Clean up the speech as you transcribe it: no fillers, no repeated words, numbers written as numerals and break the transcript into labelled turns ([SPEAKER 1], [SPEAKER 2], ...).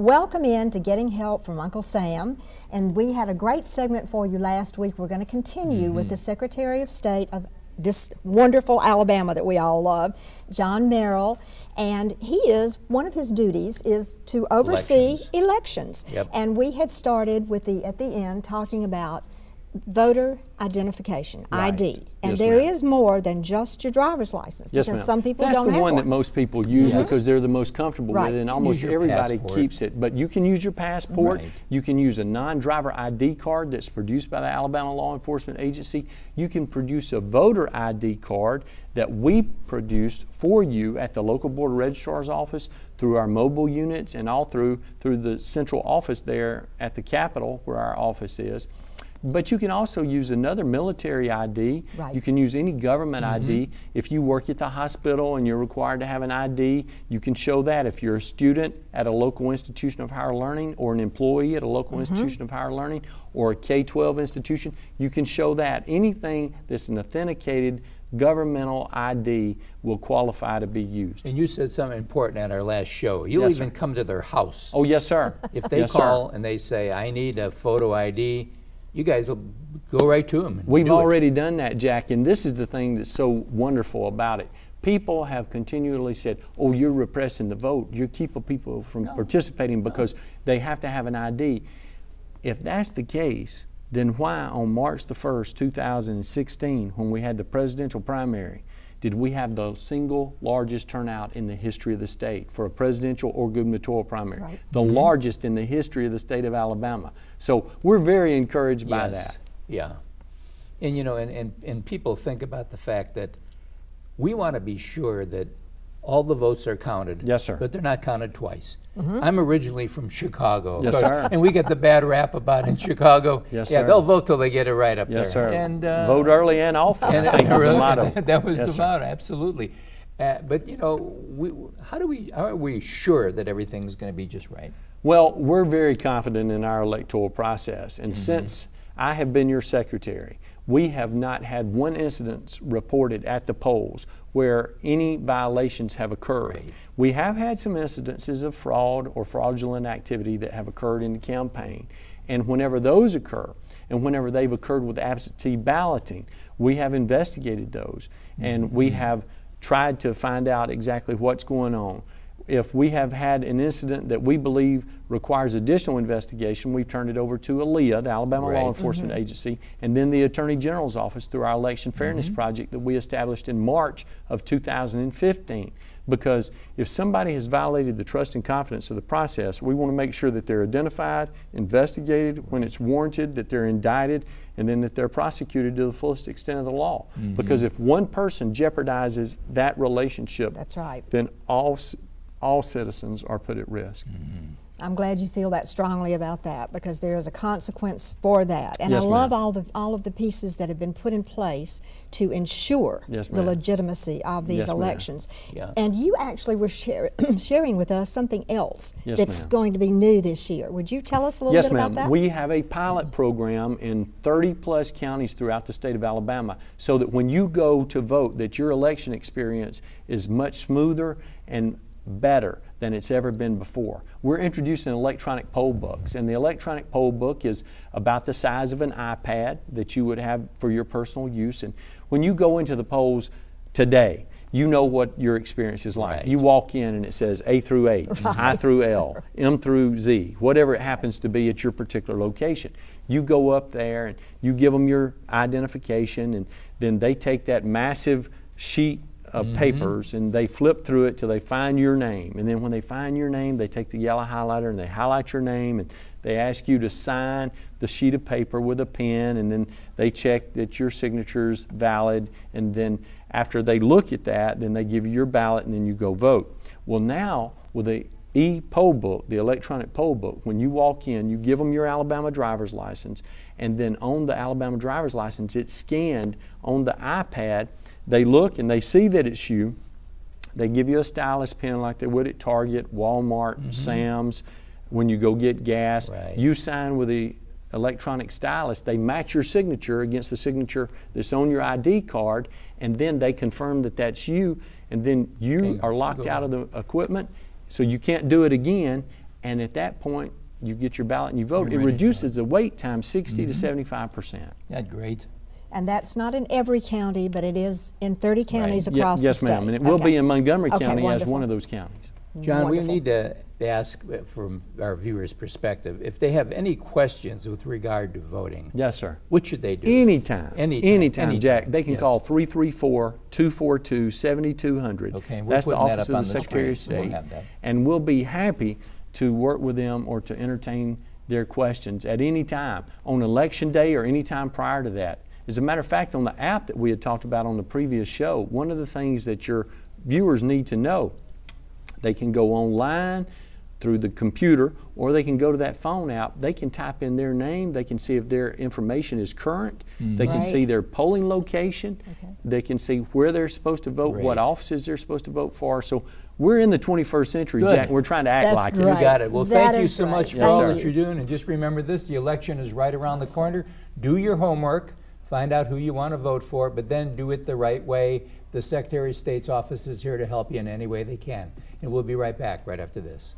[SPEAKER 1] welcome in to Getting Help from Uncle Sam. And we had a great segment for you last week. We're going to continue with the Secretary of State of this wonderful Alabama that we all love, John Merrill. And one of his duties is to oversee elections.
[SPEAKER 2] Yep.
[SPEAKER 1] And we had started with at the end talking about voter identification, ID. And
[SPEAKER 3] Yes,
[SPEAKER 1] there
[SPEAKER 3] ma'am.
[SPEAKER 1] is more than just your driver's license,
[SPEAKER 3] Yes,
[SPEAKER 1] because
[SPEAKER 3] ma'am.
[SPEAKER 1] some people
[SPEAKER 3] That's
[SPEAKER 1] don't have
[SPEAKER 3] the one
[SPEAKER 1] one.
[SPEAKER 3] that most people use because they're the most comfortable
[SPEAKER 1] Right.
[SPEAKER 3] with it, and
[SPEAKER 1] Use
[SPEAKER 3] almost
[SPEAKER 2] your
[SPEAKER 3] everybody
[SPEAKER 2] passport.
[SPEAKER 3] keeps it. But you can use your passport.
[SPEAKER 2] Right.
[SPEAKER 3] You can use a non-driver ID card that's produced by the Alabama Law Enforcement Agency. You can produce a voter ID card that we produced for you at the local board of registrar's office through our mobile units and all through the central office there at the Capitol where our office is. But you can also use another military ID.
[SPEAKER 1] Right.
[SPEAKER 3] You can use any government ID. If you work at the hospital and you're required to have an ID, you can show that. If you're a student at a local institution of higher learning or an employee at a local institution of higher learning or a K-12 institution, you can show that. Anything that's an authenticated governmental ID will qualify to be used.
[SPEAKER 2] And you said something important at our last show. You'll
[SPEAKER 3] Yes,
[SPEAKER 2] even
[SPEAKER 3] sir.
[SPEAKER 2] come to their house.
[SPEAKER 3] Oh, yes, sir.
[SPEAKER 2] If they
[SPEAKER 3] Yes,
[SPEAKER 2] call
[SPEAKER 3] sir.
[SPEAKER 2] and they say, I need a photo ID, you guys will go right to them.
[SPEAKER 3] We've already done that, Jack, and this is the thing that's so wonderful about it. People have continually said, oh, you're repressing the vote. You're keeping people from participating because they have to have an ID. If that's the case, then why on March the 1st, 2016, when we had the presidential primary, did we have the single largest turnout in the history of the state for a presidential or gubernatorial primary?
[SPEAKER 1] Right.
[SPEAKER 3] The largest in the history of the state of Alabama. So we're very encouraged by that.
[SPEAKER 2] Yeah. And you know, and people think about the fact that we want to be sure that all the votes are counted.
[SPEAKER 3] Yes, sir.
[SPEAKER 2] But they're not counted twice. I'm originally from Chicago.
[SPEAKER 3] Yes, sir.
[SPEAKER 2] And we get the bad rap about in Chicago.
[SPEAKER 3] Yes,
[SPEAKER 2] yeah,
[SPEAKER 3] sir.
[SPEAKER 2] they'll vote till they get it right up
[SPEAKER 3] Yes,
[SPEAKER 2] there.
[SPEAKER 3] sir.
[SPEAKER 2] And
[SPEAKER 3] vote early and often,
[SPEAKER 2] and
[SPEAKER 3] I think is the motto.
[SPEAKER 2] That was
[SPEAKER 3] Yes,
[SPEAKER 2] the
[SPEAKER 3] sir.
[SPEAKER 2] motto, absolutely. But you know, how are we sure that everything's going to be just right?
[SPEAKER 3] Well, we're very confident in our electoral process, and since I have been your secretary, we have not had one incident reported at the polls where any violations have occurred.
[SPEAKER 2] Right.
[SPEAKER 3] We have had some incidences of fraud or fraudulent activity that have occurred in the campaign, and whenever those occur, and whenever they've occurred with absentee balloting, we have investigated those, and we have tried to find out exactly what's going on. If we have had an incident that we believe requires additional investigation, we've turned it over to ALEA, the Alabama Law Enforcement Agency, and then the Attorney General's Office through our Election Fairness Project that we established in March of 2015. Because if somebody has violated the trust and confidence of the process, we want to make sure that they're identified, investigated when it's warranted, that they're indicted, and then that they're prosecuted to the fullest extent of the law. Because if one person jeopardizes that relationship,
[SPEAKER 1] That's right.
[SPEAKER 3] then all citizens are put at risk.
[SPEAKER 1] I'm glad you feel that strongly about that, because there is a consequence for that. And
[SPEAKER 3] Yes,
[SPEAKER 1] I love
[SPEAKER 3] ma'am.
[SPEAKER 1] all of the pieces that have been put in place to ensure
[SPEAKER 3] Yes,
[SPEAKER 1] the
[SPEAKER 3] ma'am.
[SPEAKER 1] legitimacy of these
[SPEAKER 3] Yes, ma'am.
[SPEAKER 1] elections.
[SPEAKER 2] Yeah.
[SPEAKER 1] And you actually were sharing with us something else
[SPEAKER 3] Yes,
[SPEAKER 1] that's
[SPEAKER 3] ma'am.
[SPEAKER 1] going to be new this year. Would you tell us a little
[SPEAKER 3] Yes,
[SPEAKER 1] bit about
[SPEAKER 3] ma'am.
[SPEAKER 1] that?
[SPEAKER 3] We have a pilot program in 30 plus counties throughout the state of Alabama, so that when you go to vote, that your election experience is much smoother and better than it's ever been before. We're introducing electronic poll books, and the electronic poll book is about the size of an iPad that you would have for your personal use. And when you go into the polls today, you know what your experience is like.
[SPEAKER 2] Right.
[SPEAKER 3] You walk in and it says A through H, I through L, M through Z, whatever it happens to be at your particular location. You go up there and you give them your identification, and then they take that massive sheet of papers and they flip through it till they find your name. And then when they find your name, they take the yellow highlighter and they highlight your name, and they ask you to sign the sheet of paper with a pen, and then they check that your signature's valid, and then after they look at that, then they give you your ballot, and then you go vote. Well, now with the e-poll book, the electronic poll book, when you walk in, you give them your Alabama driver's license, and then on the Alabama driver's license, it's scanned on the iPad. They look and they see that it's you. They give you a stylus pen like they would at Target, Walmart, Sam's. When you go get gas,
[SPEAKER 2] Right.
[SPEAKER 3] you sign with the electronic stylus. They match your signature against the signature that's on your ID card, and then they confirm that that's you, and then you
[SPEAKER 2] Okay,
[SPEAKER 3] are locked
[SPEAKER 2] go
[SPEAKER 3] out of the equipment, so you can't do it again. and at that point, you get your ballot and you vote. It
[SPEAKER 2] You're ready to
[SPEAKER 3] reduces the wait time 60 to 75%.
[SPEAKER 2] That's great.
[SPEAKER 1] And that's not in every county, but it is in 30 counties across
[SPEAKER 3] Yes,
[SPEAKER 1] the state.
[SPEAKER 3] ma'am, and it will
[SPEAKER 1] Okay.
[SPEAKER 3] be in Montgomery
[SPEAKER 1] Okay,
[SPEAKER 3] County as
[SPEAKER 1] wonderful.
[SPEAKER 3] one of those counties.
[SPEAKER 2] John,
[SPEAKER 1] Wonderful.
[SPEAKER 2] we need to ask from our viewers' perspective, if they have any questions with regard to voting,
[SPEAKER 3] Yes, sir.
[SPEAKER 2] what should they do?
[SPEAKER 3] Anytime.
[SPEAKER 2] Anytime,
[SPEAKER 3] Jack. They can
[SPEAKER 2] yes.
[SPEAKER 3] call 334-242-7200.
[SPEAKER 2] Okay, we're
[SPEAKER 3] That's the
[SPEAKER 2] putting that
[SPEAKER 3] Office
[SPEAKER 2] up
[SPEAKER 3] of
[SPEAKER 2] on
[SPEAKER 3] the
[SPEAKER 2] the
[SPEAKER 3] Secretary of
[SPEAKER 2] screen, so we'll
[SPEAKER 3] State.
[SPEAKER 2] have that.
[SPEAKER 3] And we'll be happy to work with them or to entertain their questions at any time, on Election Day or any time prior to that. As a matter of fact, on the app that we had talked about on the previous show, one of the things that your viewers need to know, they can go online through the computer, or they can go to that phone app. They can type in their name. They can see if their information is current. They can see
[SPEAKER 1] Right.
[SPEAKER 3] their polling location.
[SPEAKER 1] Okay.
[SPEAKER 3] They can see where they're supposed to vote, what
[SPEAKER 2] Great.
[SPEAKER 3] offices they're supposed to vote for. So we're in the 21st century,
[SPEAKER 2] Good.
[SPEAKER 3] Jack, and we're trying to act
[SPEAKER 1] That's
[SPEAKER 3] like
[SPEAKER 2] You
[SPEAKER 3] it.
[SPEAKER 1] great.
[SPEAKER 2] got it. Well,
[SPEAKER 1] That
[SPEAKER 2] thank you
[SPEAKER 1] is
[SPEAKER 2] so
[SPEAKER 1] great.
[SPEAKER 2] much for
[SPEAKER 1] Thank
[SPEAKER 2] all
[SPEAKER 1] you.
[SPEAKER 2] that you're doing. And just remember this, the election is right around the corner. Do your homework, find out who you want to vote for, but then do it the right way. The Secretary of State's office is here to help you in any way they can. And we'll be right back right after this.